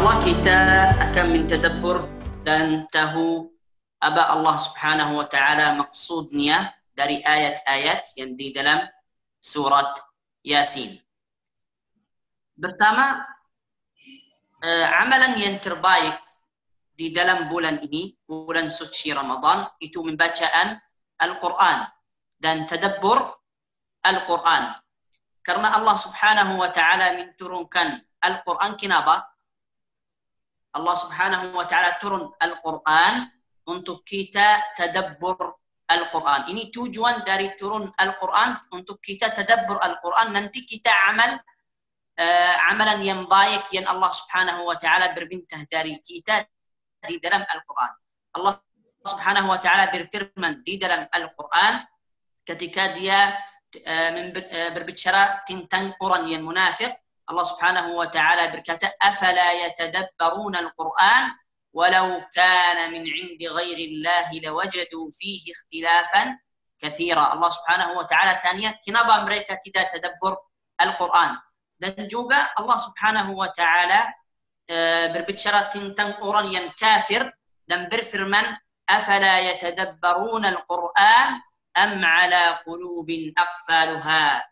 InsyaAllah kita akan mentadabbur dan tahu apa Allah Subhanahu wa Ta'ala maksudnya dari ayat-ayat yang di dalam surat Yasin. Pertama, amalan yang terbaik di dalam bulan ini, bulan suci Ramadan, itu membacaan Al-Quran dan tadabbur Al-Quran. Karena Allah Subhanahu wa Ta'ala menturunkan Al-Quran, kenapa? Allah Subhanahu wa Ta'ala turun Al-Quran untuk kita tadabbur Al-Quran. Ini tujuan dari turun Al-Quran, untuk kita tadabbur Al-Quran. Nanti kita amalan yang baik yang Allah Subhanahu wa Ta'ala berminta dari kita di dalam Al-Quran. Allah Subhanahu wa Ta'ala berfirman di dalam Al-Quran ketika dia berbicara tentang orang yang munafik. Allah Subhanahu wa Ta'ala berkata, "Afala yatadabbaruna al-Qur'an walau kana min 'indi ghairi Allah lawajadu fihi ikhtilafan katsira." Allah Subhanahu wa Ta'ala tanya, kenapa mereka tidak tadabbur Al-Quran? Dan juga Allah Subhanahu wa Ta'ala berbicara tentang orang yang kafir dan berfirman, "Afala yatadabbaruna al-Qur'an am 'ala qulubin aqfaluha."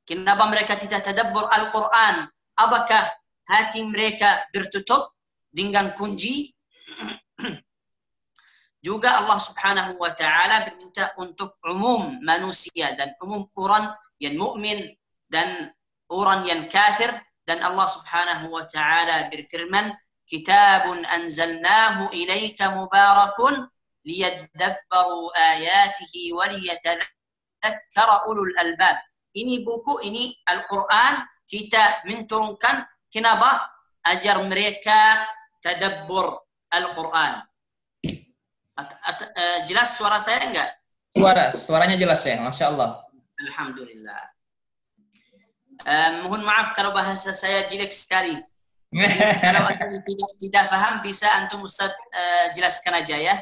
Kenapa mereka tidak tadabbur Al-Quran? Apakah hati mereka tertutup dengan kunci? Juga Allah Subhanahu wa Ta'ala berminta untuk umum manusia dan umum orang yang mukmin dan orang yang kafir. Dan Allah Subhanahu wa Ta'ala berfirman, "Kitabun anzalnahu ilaika mubarakun liyadabbaru ayatihi wa liyatadhakkara ulul albab." Ini buku, ini Al-Quran kita menturunkan, kenapa? Ajar mereka tadabbur Al-Quran. Jelas suara saya enggak? Suaranya jelas ya, Masya Allah. Alhamdulillah. Mohon maaf kalau bahasa saya jelek sekali. Kalau ada yang tidak paham, bisa antum Ustaz jelaskan aja ya.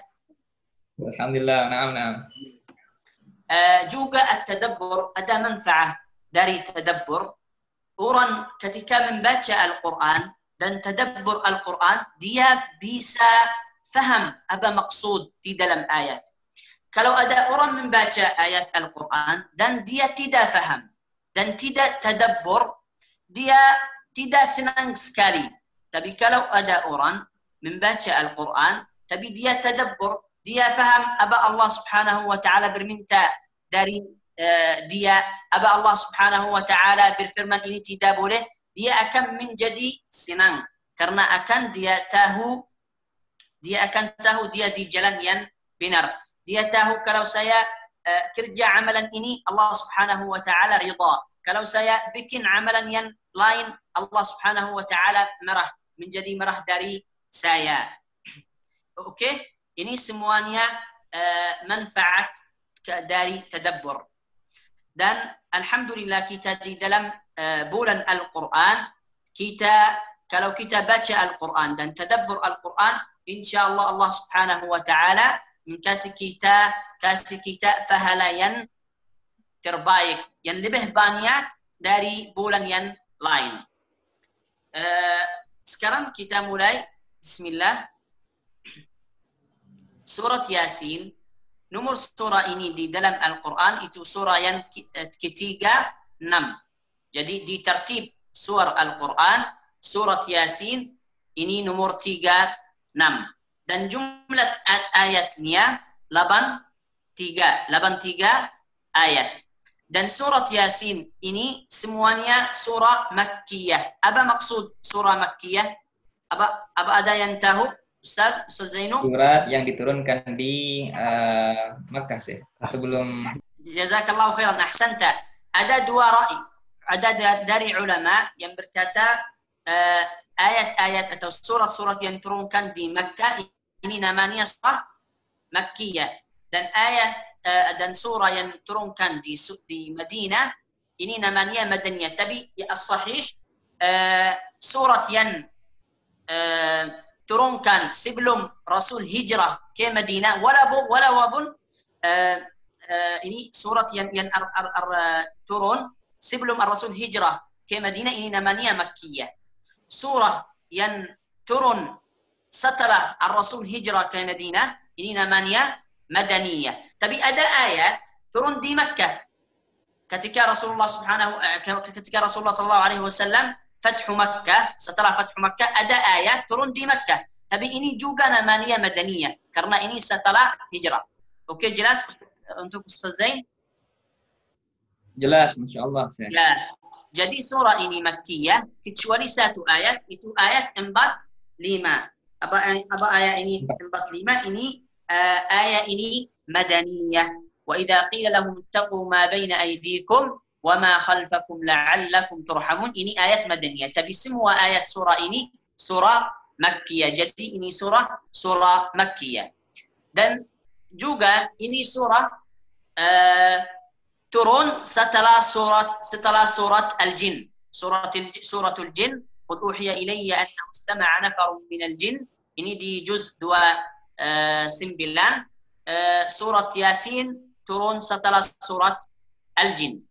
Alhamdulillah, na'am. Juga at-tadabbur, ada manfaat dari tadabbur. Orang ketika membaca Al-Quran dan tadabbur Al-Quran, dia bisa faham apa maksud di dalam ayat. Kalau ada orang membaca ayat Al-Quran dan dia tidak faham dan tidak tadabbur, dia tidak senang sekali. Tapi kalau ada orang membaca Al-Quran tapi dia tadabbur, dia faham apa Allah Subhanahu wa Ta'ala berminta dari dia, apa Allah Subhanahu wa Ta'ala berfirman ini tidak boleh, dia akan menjadi senang karena dia akan tahu dia di jalan yang benar. Dia tahu kalau saya kerja amalan ini Allah Subhanahu wa Ta'ala ridha. Kalau saya bikin amalan yang lain, Allah Subhanahu wa Ta'ala menjadi marah dari saya. Oke? Ini semuanya manfaat dari tadabbur. Dan alhamdulillah kita di dalam bulan Al-Quran, kalau kita baca Al-Quran dan tadabbur Al-Quran, insyaallah Allah Subhanahu wa Ta'ala kasih kita pahala yang terbaik, yang lebih banyak dari bulan yang lain. Sekarang kita mulai. Bismillah. Surat Yasin, nomor surah ini di dalam Al-Quran itu surah yang ke-36. Jadi di tertib surah Al-Quran, surat Yasin ini nomor 36. Dan jumlah ayatnya 83 ayat. Dan surat Yasin ini semuanya surah Makkiyah. Apa maksud surah Makkiyah? Apa ada yang tahu? Ustaz Zainu? Surat yang diturunkan di Makkah sih, sebelum. Jazakallahu khairan, ahsanta. Ada dua ra'i. Ada dari ulama yang berkata ayat-ayat atau surat-surat yang diturunkan di Makkah ini namanya surah Makkiyah. Dan dan surah yang diturunkan di Madinah ini namanya Madaniyah. Tapi as-sahih surat yang turunkan sebelum Rasul hijrah ke Madinah walaupun ini surat yang turun sebelum Rasul hijrah ke Madinah ini namanya Makkiyah. Surah yang turun setelah Ar-Rasul hijrah ke Madinah, ini namanya Madaniyah. Tapi ada ayat turun di Makkah ketika Rasulullah sallallahu alaihi wasallam Fathu Makkah, setelah Fathu Makkah ada ayat turun di Makkah. Tapi ini juga namanya Madaniyah karena ini setelah hijrah. Oke, jelas untuk Ustaz Zain? Jelas, Masya Allah. Ya. Jadi surah ini Makkiyah kecuali satu ayat, itu ayat 45. Apa ayat ini 45? Ini ayat ini Madaniyah. Wa idza qila lahum ittaqu ma baina aydikum wa ma khalfakum la'allakum turhamun. Ini ayat Madaniyah. Tapi semua ayat surah ini surah Makkiyah. Jadi ini surah Makkiyah. Dan juga ini surah turun setelah surat Al-Jin. Suratul Jin. Qul uhiya ilayya annahu istama'a nafarun minal jin. Ini di juz 29. Surat Yasin turun setelah surat Al-Jin.